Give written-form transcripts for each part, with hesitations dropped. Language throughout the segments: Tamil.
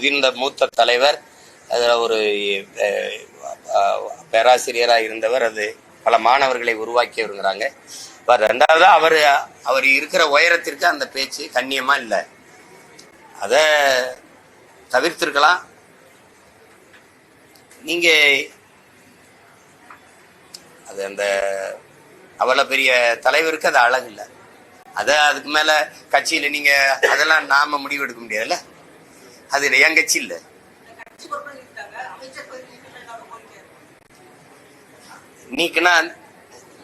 முதிர்ந்த மூத்த தலைவர், அதில் ஒரு பேராசிரியராக இருந்தவர், அது பல மாணவர்களை உருவாக்கியவருங்கிறாங்க. ரெண்டாவது அவர் இருக்கிற உயரத்திற்கு அந்த பேச்சு கண்ணியமா இல்லை, அதை தவிர்த்திருக்கலாம். நீங்க அது அந்த அவ்வளவு பெரிய தலைவருக்கு அது அழகு இல்லை. அதுக்கு மேல கட்சியில நீங்க அதெல்லாம் நாம முடிவு எடுக்க முடியாதுல்ல, அது என் கட்சி இல்லை. நீக்குனா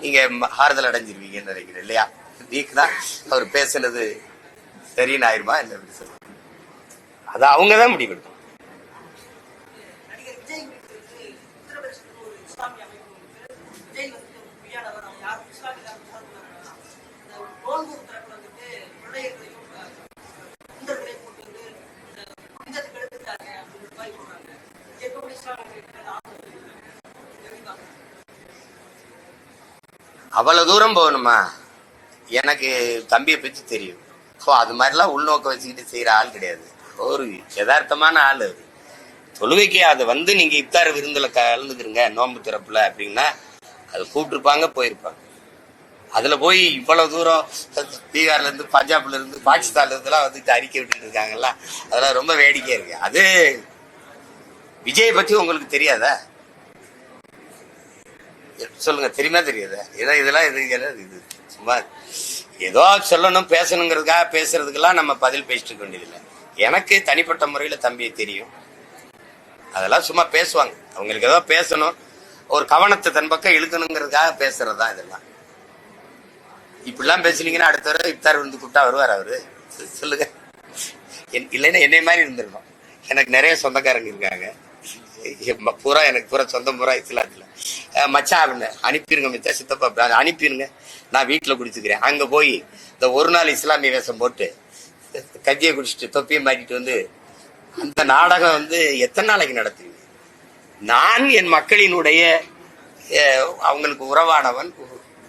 நீங்க ஆறுதல் அடைஞ்சிருவீங்கன்னு நினைக்கிறேன் இல்லையா? நீக்குனா அவர் பேசுனது சரின்னு ஆயிருமா இல்லை, அது அவங்கதான் முடிவு எடுக்கணும். அவ்வளவு தூரம் போகணுமா? எனக்கு தம்பியை பற்றி தெரியும். அது மாதிரிலாம் உள்நோக்க வச்சுக்கிட்டு செய்யற ஆள் கிடையாது. ஒரு யதார்த்தமான ஆள். அது தொழுகைக்கு அதை நீங்க இப்தார் விருந்துல கலந்துக்கிறீங்க நோன்பு திறப்புல அப்படின்னா அது கூப்பிட்டுருப்பாங்க, போயிருப்பாங்க. அதுல போய் இவ்வளவு தூரம் பீகார்ல இருந்து, பஞ்சாப்ல இருந்து, பாகிஸ்தான்ல இருந்துலாம் வந்துட்டு அறிக்கை விட்டுட்டு இருக்காங்கல்ல, அதெல்லாம் ரொம்ப வேடிக்கையா இருக்கு. அது விஜயை பத்தி உங்களுக்கு தெரியாதா? சொல்லுங்க, தெரியுமா தெரியாதா? இதெல்லாம் இது சும்மா ஏதோ சொல்லணும் பேசணுங்கிறதுக்காக பேசுறதுக்கெல்லாம் நம்ம பதில் பேசிட்டு இருக்க வேண்டியதில்லை. எனக்கு தனிப்பட்ட முறையில தம்பியை தெரியும். அதெல்லாம் சும்மா பேசுவாங்க, அவங்களுக்கு ஏதோ பேசணும், ஒரு கவனத்தை தன் பக்கம் இழுக்கணுங்கிறதுக்காக பேசுறதுதான் இதெல்லாம். இப்படிலாம் பேசலீங்கன்னா அடுத்த வரை இப்தார் வந்து கூப்பிட்டா வருவார் அவரு? சொல்லுங்க. இல்லைன்னா என்னை மாதிரி இருந்திருக்கும். எனக்கு நிறைய சொந்தக்காரங்க இருக்காங்க, எனக்கு பூரா சொந்தம் பூரா இஸ்லாத்துல. மச்சான் அப்படின்னு அனுப்பிடுங்க, மிச்சா சித்தப்பா அனுப்பிடுங்க, நான் வீட்டுல குடிச்சுக்கிறேன். அங்க போய் இந்த ஒரு நாள் இஸ்லாமிய வேஷம் போட்டு கஞ்சியை குடிச்சிட்டு தொப்பியை மாட்டிட்டு வந்து அந்த நாடகம் எத்தனை நாளைக்கு நடத்துவீங்க? நான் என் மக்களினுடைய அவங்களுக்கு உறவானவன்,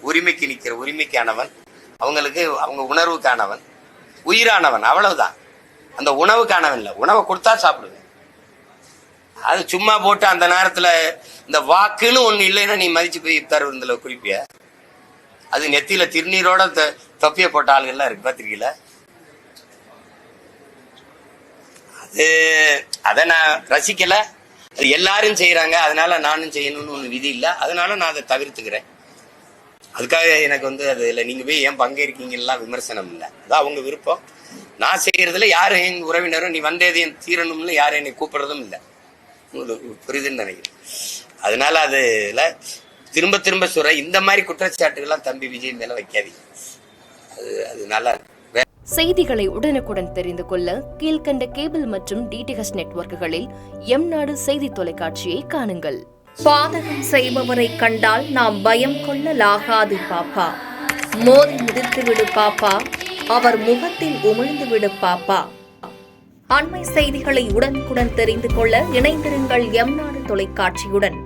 உரிமைக்கு நிற்கிற உரிமைக்கானவன், அவங்களுக்கு அவங்க உணர்வுக்கானவன், உயிரானவன், அவ்வளவுதான். அந்த உணவுக்கானவன் இல்லை, உணவை கொடுத்தா சாப்பிடுவேன். அது சும்மா போட்டு அந்த நேரத்துல இந்த வாக்குன்னு ஒண்ணு இல்லைன்னா நீ மதிச்சு போய் இப்தார் விருந்துல குடிப்பிய? அது நெத்தியில திருநீரோட தொப்பிய போட்ட ஆளுகள்லாம் இருக்கு, பாத்திருக்கீங்களா? அதை நான் ரசிக்கல. அது எல்லாரும் செய்யறாங்க, அதனால நானும் செய்யணும்னு ஒண்ணு விதி இல்லை, அதனால நான் அதை தவிர்த்துக்கிறேன். அதுக்காக எனக்கு அது இல்லை, நீங்க போய் ஏன் பங்கேற்கீங்கலாம் விமர்சனம் இல்லை, அதான் அவங்க விருப்பம். நான் செய்யறதுல யாரும் என் உறவினரும் நீ வந்தேதையும் தீரணும்னு யாரும் என்னை கூப்பிடுறதும் இல்லை. புரியுதுன்னு நினைக்கிறேன். அதனால அதுல திரும்ப திரும்ப சொல்ற இந்த மாதிரி குற்றச்சாட்டுகள்லாம் தம்பி விஜய் மேல வைக்காதீங்க. அது நல்லா இருக்கு. செய்திகளை உடனுக்குடன் தெரிந்து கொள்ள கீழ்கண்ட கேபிள் மற்றும் டிடிஹெச் நெட்வொர்க்குகளில் எம்நாடு செய்தி தொலைக்காட்சியை காணுங்கள். பாதகம் செய்பவரை கண்டால் நாம் பயம் கொள்ளலாகாது பாப்பா. மோதி மிதித்து விடு பாப்பா, அவர் முகத்தில் உமிழ்ந்து விடு பாப்பா. அண்மை செய்திகளை உடனுக்குடன் தெரிந்து கொள்ள இணைந்திருங்கள் எம்நாடு தொலைக்காட்சியுடன்.